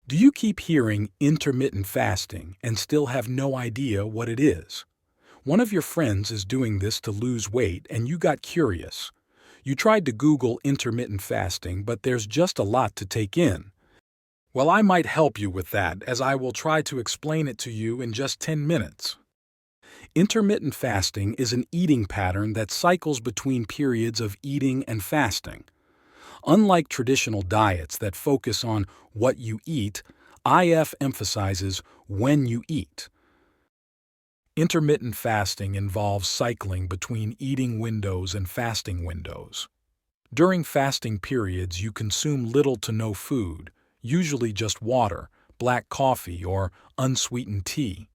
Do you keep hearing intermittent fasting and still have no idea what it is? One of your friends is doing this to lose weight and you got curious. You tried to Google intermittent fasting, but there's just a lot to take in. Well, I might help you with that as I will try to explain it to you in just 10 minutes. Intermittent fasting is an eating pattern that cycles between periods of eating and fasting. Unlike traditional diets that focus on what you eat, IF emphasizes when you eat. Intermittent fasting involves cycling between eating windows and fasting windows. During fasting periods, you consume little to no food, usually just water, black coffee, or unsweetened tea.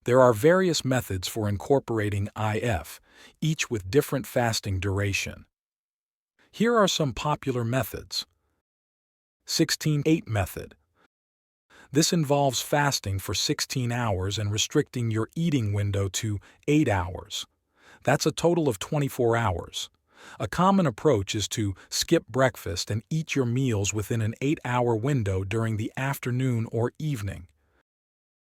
There are various methods for incorporating IF, each with different fasting duration. Here are some popular methods. 16-8 method. This involves fasting for 16 hours and restricting your eating window to 8 hours. That's a total of 24 hours. A common approach is to skip breakfast and eat your meals within an 8-hour window during the afternoon or evening.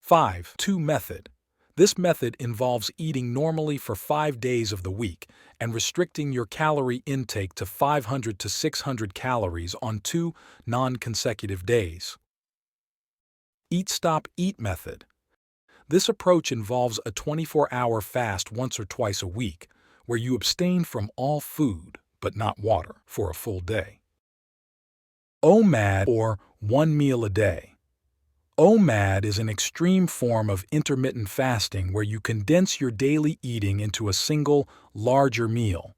5-2 method. This method involves eating normally for 5 days of the week and restricting your calorie intake to 500 to 600 calories on 2 non-consecutive days. Eat Stop Eat method. This approach involves a 24-hour fast once or twice a week, where you abstain from all food, but not water, for a full day. OMAD, or 1 meal a day. OMAD is an extreme form of intermittent fasting where you condense your daily eating into a single, larger meal.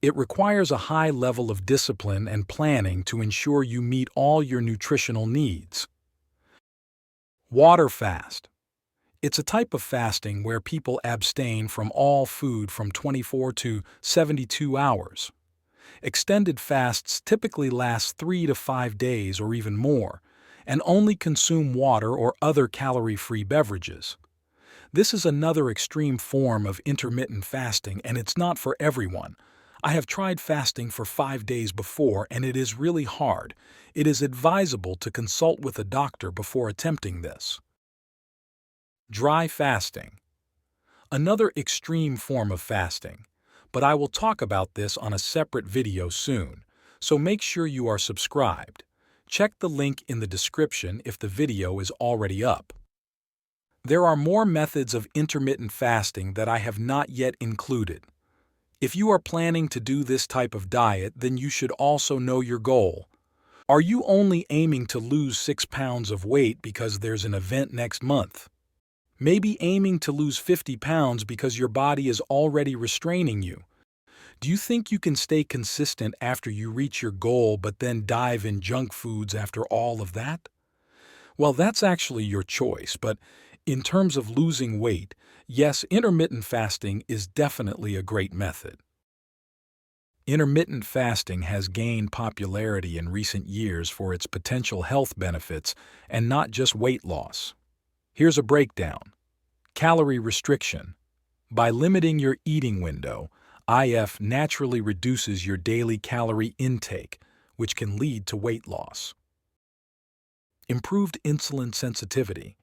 It requires a high level of discipline and planning to ensure you meet all your nutritional needs. Water fast. It's a type of fasting where people abstain from all food from 24 to 72 hours. Extended fasts typically last 3 to 5 days or even more, and only consume water or other calorie-free beverages. This is another extreme form of intermittent fasting, and it's not for everyone. I have tried fasting for 5 days before, and it is really hard. It is advisable to consult with a doctor before attempting this. Dry fasting. Another extreme form of fasting, but I will talk about this on a separate video soon, so make sure you are subscribed. Check the link in the description if the video is already up. There are more methods of intermittent fasting that I have not yet included. If you are planning to do this type of diet, then you should also know your goal. Are you only aiming to lose 6 pounds of weight because there's an event next month? Maybe aiming to lose 50 pounds because your body is already restraining you. Do you think you can stay consistent after you reach your goal but then dive in junk foods after all of that? Well, that's actually your choice, but in terms of losing weight, yes, intermittent fasting is definitely a great method. Intermittent fasting has gained popularity in recent years for its potential health benefits and not just weight loss. Here's a breakdown. Calorie restriction. By limiting your eating window, IF naturally reduces your daily calorie intake, which can lead to weight loss. Improved insulin sensitivity.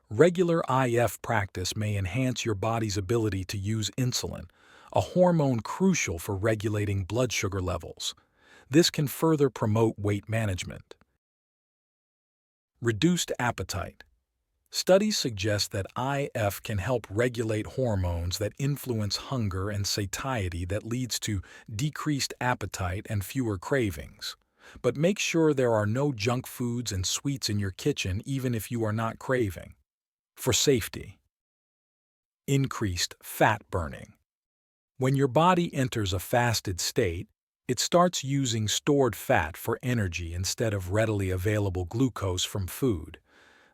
Regular IF practice may enhance your body's ability to use insulin, a hormone crucial for regulating blood sugar levels. This can further promote weight management. Reduced appetite. Studies suggest that IF can help regulate hormones that influence hunger and satiety that leads to decreased appetite and fewer cravings. But make sure there are no junk foods and sweets in your kitchen even if you are not craving. For safety. Increased fat burning. When your body enters a fasted state, it starts using stored fat for energy instead of readily available glucose from food.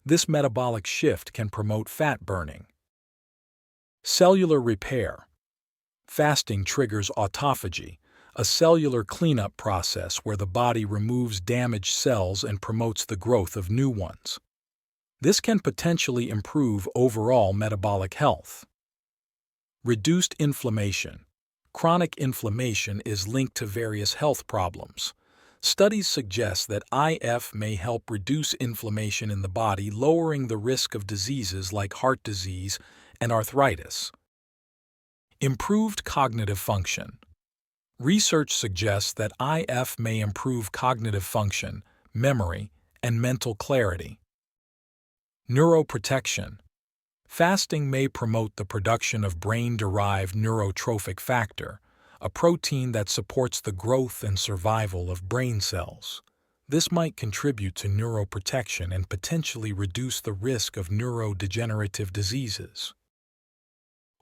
This metabolic shift can promote fat burning. Cellular repair. Fasting triggers autophagy, a cellular cleanup process where the body removes damaged cells and promotes the growth of new ones. This can potentially improve overall metabolic health. Reduced inflammation. Chronic inflammation is linked to various health problems. Studies suggest that IF may help reduce inflammation in the body, lowering the risk of diseases like heart disease and arthritis. Improved cognitive function. Research suggests that IF may improve cognitive function, memory, and mental clarity. Neuroprotection. Fasting may promote the production of brain-derived neurotrophic factor, a protein that supports the growth and survival of brain cells. This might contribute to neuroprotection and potentially reduce the risk of neurodegenerative diseases.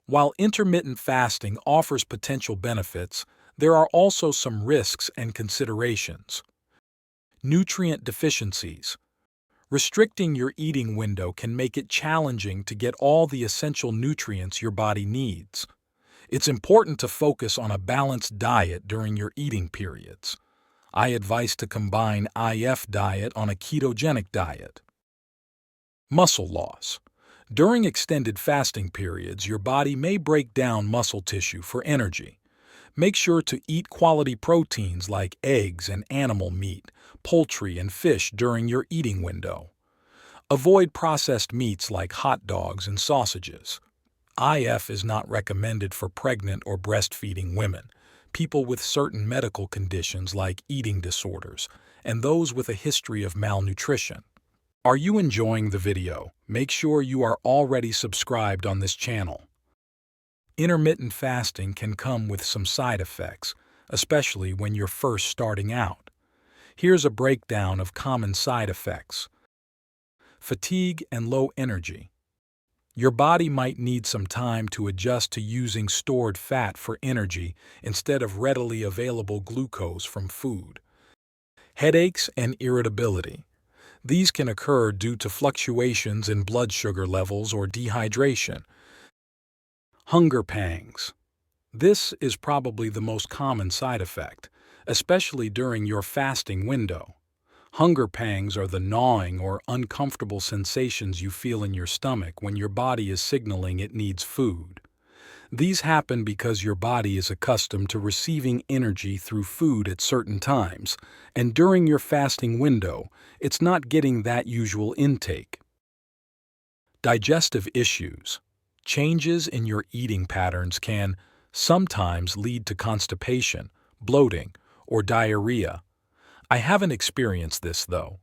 While intermittent fasting offers potential benefits, there are also some risks and considerations. Nutrient deficiencies. Restricting your eating window can make it challenging to get all the essential nutrients your body needs. It's important to focus on a balanced diet during your eating periods. I advise to combine IF diet on a ketogenic diet. Muscle loss. During extended fasting periods, your body may break down muscle tissue for energy. Make sure to eat quality proteins like eggs and animal meat, poultry, and fish during your eating window. Avoid processed meats like hot dogs and sausages. IF is not recommended for pregnant or breastfeeding women, people with certain medical conditions like eating disorders, and those with a history of malnutrition. Are you enjoying the video? Make sure you are already subscribed on this channel. Intermittent fasting can come with some side effects, especially when you're first starting out. Here's a breakdown of common side effects. Fatigue and low energy. Your body might need some time to adjust to using stored fat for energy instead of readily available glucose from food. Headaches and irritability. These can occur due to fluctuations in blood sugar levels or dehydration. Hunger pangs. This is probably the most common side effect, especially during your fasting window. Hunger pangs are the gnawing or uncomfortable sensations you feel in your stomach when your body is signaling it needs food. These happen because your body is accustomed to receiving energy through food at certain times, and during your fasting window, it's not getting that usual intake. Digestive issues. Changes in your eating patterns can sometimes lead to constipation, bloating, or diarrhea. I haven't experienced this, though.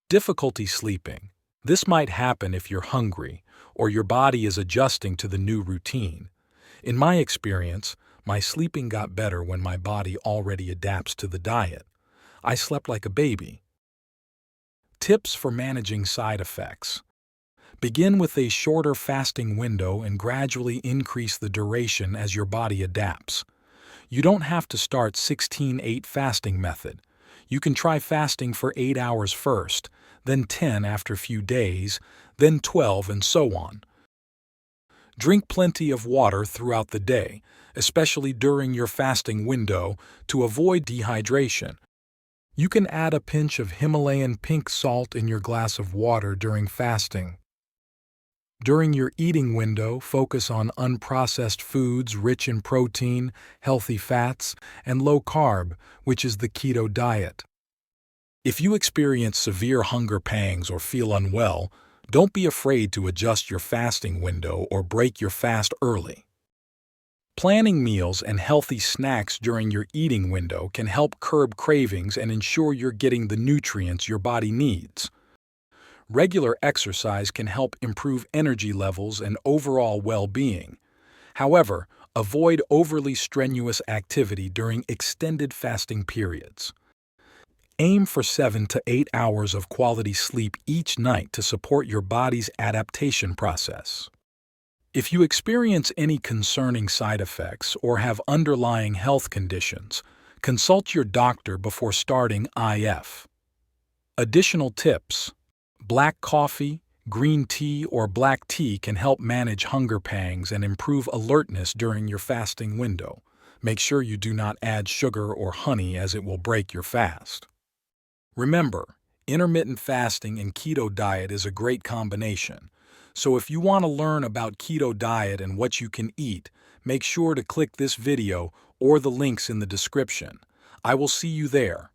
Difficulty sleeping. This might happen if you're hungry or your body is adjusting to the new routine. In my experience, my sleeping got better when my body already adapts to the diet. I slept like a baby. Tips for managing side effects. Begin with a shorter fasting window and gradually increase the duration as your body adapts. You don't have to start 16-8 fasting method. You can try fasting for 8 hours first, then 10 after a few days, then 12, and so on. Drink plenty of water throughout the day, especially during your fasting window, to avoid dehydration. You can add a pinch of Himalayan pink salt in your glass of water during fasting. During your eating window, focus on unprocessed foods rich in protein, healthy fats, and low carb, which is the keto diet. If you experience severe hunger pangs or feel unwell, don't be afraid to adjust your fasting window or break your fast early. Planning meals and healthy snacks during your eating window can help curb cravings and ensure you're getting the nutrients your body needs. Regular exercise can help improve energy levels and overall well-being. However, avoid overly strenuous activity during extended fasting periods. Aim for 7 to 8 hours of quality sleep each night to support your body's adaptation process. If you experience any concerning side effects or have underlying health conditions, consult your doctor before starting IF. Additional tips. Black coffee, green tea, or black tea can help manage hunger pangs and improve alertness during your fasting window. Make sure you do not add sugar or honey as it will break your fast. Remember, intermittent fasting and keto diet is a great combination. So if you want to learn about keto diet and what you can eat, make sure to click this video or the links in the description. I will see you there.